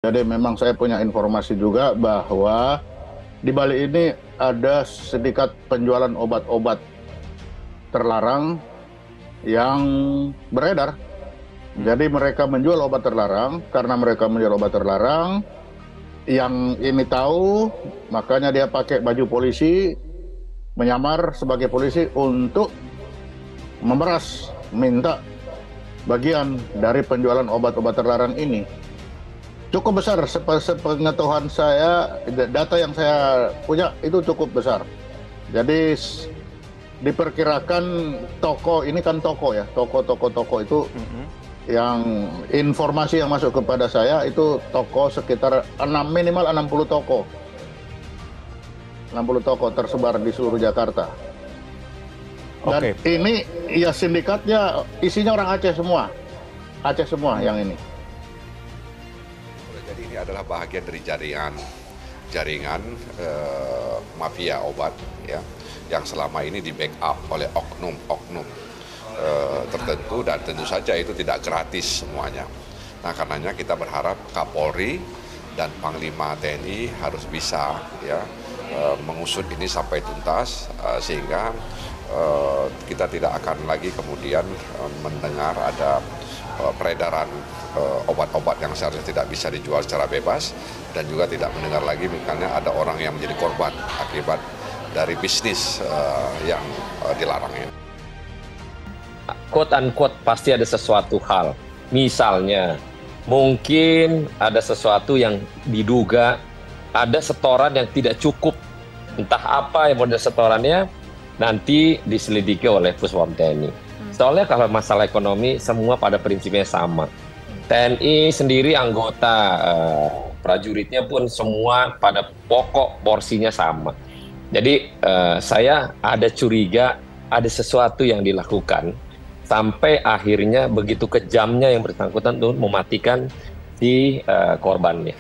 Jadi memang saya punya informasi juga bahwa di Bali ini ada sindikat penjualan obat-obat terlarang yang beredar. Jadi mereka menjual obat terlarang. Karena mereka menjual obat terlarang, yang ini tahu, makanya dia pakai baju polisi, menyamar sebagai polisi untuk memeras, minta bagian dari penjualan obat-obat terlarang ini. Cukup besar, sepengetahuan saya, data yang saya punya itu cukup besar. Jadi diperkirakan toko, ini kan toko ya, toko itu yang informasi yang masuk kepada saya itu toko sekitar minimal 60 toko. 60 toko tersebar di seluruh Jakarta. Dan ini ya sindikatnya isinya orang Aceh semua. Aceh semua yang ini. Jadi ini adalah bahagian dari jaringan mafia obat ya, yang selama ini di backup oleh oknum-oknum tertentu, dan tentu saja itu tidak gratis semuanya. Nah, karenanya kita berharap Kapolri dan Panglima TNI harus bisa ya mengusut ini sampai tuntas, sehingga kita tidak akan lagi kemudian mendengar ada peredaran obat-obat yang seharusnya tidak bisa dijual secara bebas, dan juga tidak mendengar lagi misalnya ada orang yang menjadi korban akibat dari bisnis yang dilarang ini. Quote unquote pasti ada sesuatu hal, misalnya mungkin ada sesuatu yang diduga ada setoran yang tidak cukup, entah apa yang model setorannya nanti diselidiki oleh Puspom TNI. Soalnya kalau masalah ekonomi semua pada prinsipnya sama. TNI sendiri anggota, prajuritnya pun semua pada pokok porsinya sama. Jadi saya ada curiga ada sesuatu yang dilakukan sampai akhirnya begitu kejamnya yang bersangkutan untuk mematikan si korbannya.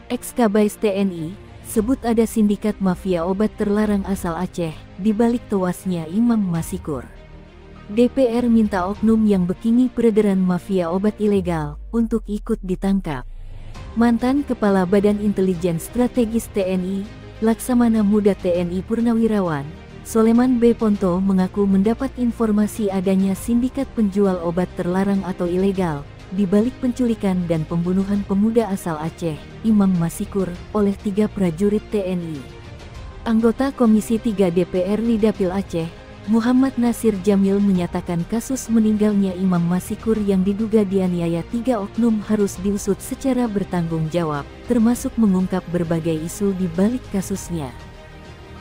Ex-Kabais TNI sebut ada sindikat mafia obat terlarang asal Aceh di balik tewasnya Imam Masikur. DPR minta oknum yang bekingi peredaran mafia obat ilegal untuk ikut ditangkap. Mantan Kepala Badan Intelijen Strategis TNI, Laksamana Muda TNI Purnawirawan, Soleman B. Ponto mengaku mendapat informasi adanya sindikat penjual obat terlarang atau ilegal di balik penculikan dan pembunuhan pemuda asal Aceh, Imam Masikur, oleh 3 prajurit TNI. Anggota Komisi 3 DPR Lidapil Aceh, Muhammad Nasir Jamil menyatakan kasus meninggalnya Imam Masikur yang diduga dianiaya 3 oknum harus diusut secara bertanggung jawab, termasuk mengungkap berbagai isu di balik kasusnya.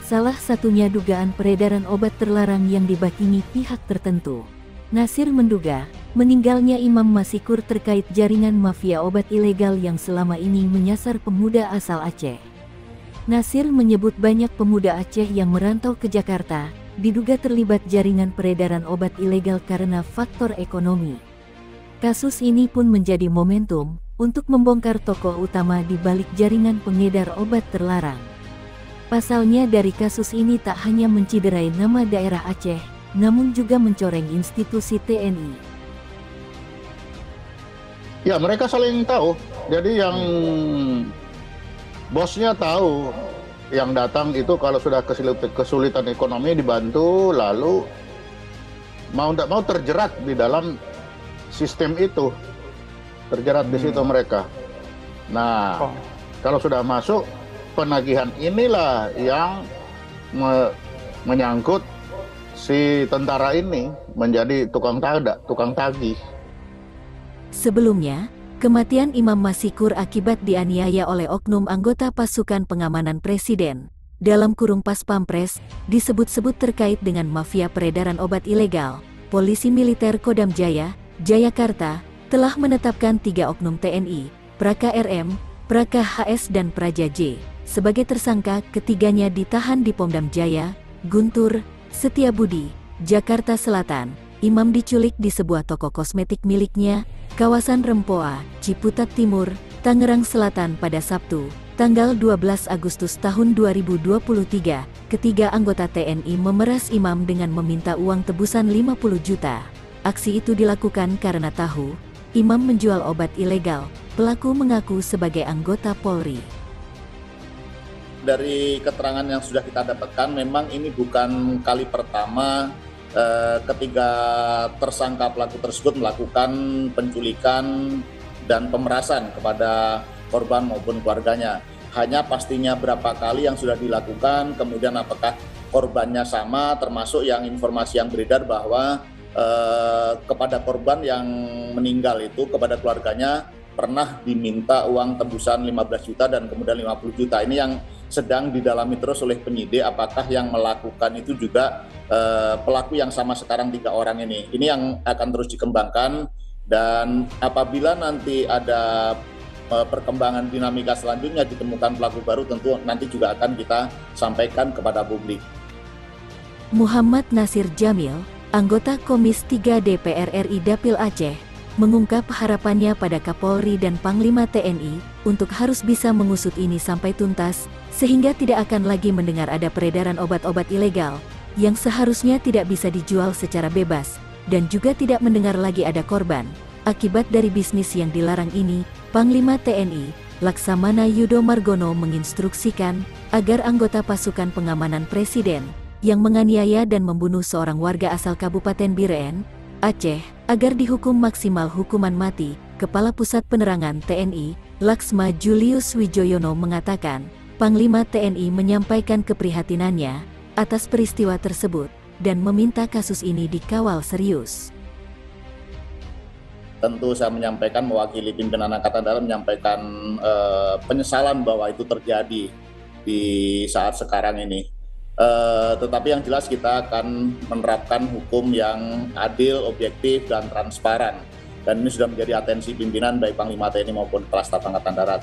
Salah satunya dugaan peredaran obat terlarang yang dibakingi pihak tertentu. Nasir menduga, meninggalnya Imam Masikur terkait jaringan mafia obat ilegal yang selama ini menyasar pemuda asal Aceh. Nasir menyebut banyak pemuda Aceh yang merantau ke Jakarta, diduga terlibat jaringan peredaran obat ilegal karena faktor ekonomi. Kasus ini pun menjadi momentum untuk membongkar tokoh utama di balik jaringan pengedar obat terlarang. Pasalnya dari kasus ini tak hanya menciderai nama daerah Aceh, namun juga mencoreng institusi TNI. Ya, mereka saling tahu. Jadi yang bosnya tahu, yang datang itu kalau sudah kesulitan ekonomi dibantu, lalu mau tidak mau terjerat di dalam sistem itu. Terjerat di situ mereka. Nah, kalau sudah masuk, penagihan inilah yang menyangkut si tentara ini menjadi tukang tagih. Sebelumnya, kematian Imam Masikur akibat dianiaya oleh oknum anggota pasukan pengamanan presiden, dalam kurung Pas Pampres, disebut-sebut terkait dengan mafia peredaran obat ilegal. Polisi Militer Kodam Jaya, Jayakarta, telah menetapkan 3 oknum TNI, Praka RM, Praka HS dan Praja J. Sebagai tersangka, ketiganya ditahan di Pondam Jaya, Guntur, Setiabudi, Jakarta Selatan. Imam diculik di sebuah toko kosmetik miliknya, kawasan Rempoa, Ciputat Timur, Tangerang Selatan pada Sabtu, tanggal 12 Agustus tahun 2023. Ketiga anggota TNI memeras Imam dengan meminta uang tebusan 50 juta. Aksi itu dilakukan karena tahu, Imam menjual obat ilegal. Pelaku mengaku sebagai anggota Polri. Dari keterangan yang sudah kita dapatkan, memang ini bukan kali pertama ketiga tersangka pelaku tersebut melakukan penculikan dan pemerasan kepada korban maupun keluarganya. Hanya pastinya berapa kali yang sudah dilakukan, kemudian apakah korbannya sama, termasuk yang informasi yang beredar bahwa kepada korban yang meninggal itu, kepada keluarganya pernah diminta uang tebusan 15 juta dan kemudian 50 juta. Ini yang sedang didalami terus oleh penyidik, apakah yang melakukan itu juga pelaku yang sama sekarang 3 orang ini. Ini yang akan terus dikembangkan, dan apabila nanti ada perkembangan dinamika selanjutnya ditemukan pelaku baru, tentu nanti juga akan kita sampaikan kepada publik. Muhammad Nasir Jamil, anggota Komisi 3 DPR RI Dapil Aceh, mengungkap harapannya pada Kapolri dan Panglima TNI untuk harus bisa mengusut ini sampai tuntas, sehingga tidak akan lagi mendengar ada peredaran obat-obat ilegal yang seharusnya tidak bisa dijual secara bebas, dan juga tidak mendengar lagi ada korban akibat dari bisnis yang dilarang ini. Panglima TNI Laksamana Yudo Margono menginstruksikan agar anggota pasukan pengamanan Presiden yang menganiaya dan membunuh seorang warga asal Kabupaten Biren, Aceh, agar dihukum maksimal hukuman mati. Kepala Pusat Penerangan TNI, Laksma Julius Wijoyono mengatakan, Panglima TNI menyampaikan keprihatinannya atas peristiwa tersebut dan meminta kasus ini dikawal serius. Tentu saya menyampaikan, mewakili pimpinan Angkatan Darat menyampaikan penyesalan bahwa itu terjadi di saat sekarang ini. Tetapi yang jelas kita akan menerapkan hukum yang adil, objektif, dan transparan. Dan ini sudah menjadi atensi pimpinan baik Panglima TNI maupun Kepala Staf Angkatan Darat.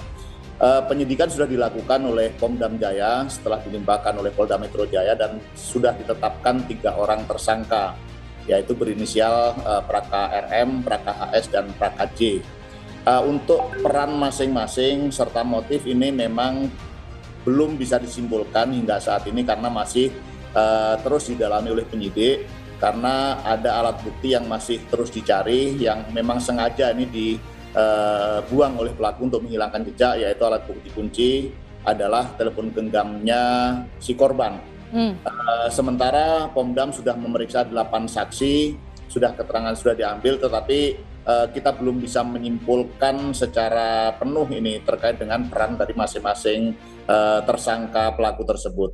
Penyidikan sudah dilakukan oleh Pomdam Jaya setelah dilimpahkan oleh Polda Metro Jaya, dan sudah ditetapkan 3 orang tersangka, yaitu berinisial Praka RM, Praka HS, dan Praka J. Untuk peran masing-masing serta motif ini memang belum bisa disimpulkan hingga saat ini karena masih terus didalami oleh penyidik, karena ada alat bukti yang masih terus dicari yang memang sengaja ini dibuang oleh pelaku untuk menghilangkan jejak, yaitu alat bukti kunci adalah telepon genggamnya si korban. Sementara Pomdam sudah memeriksa 8 saksi, keterangan sudah diambil, tetapi kita belum bisa menyimpulkan secara penuh ini terkait dengan peran dari masing-masing tersangka pelaku tersebut.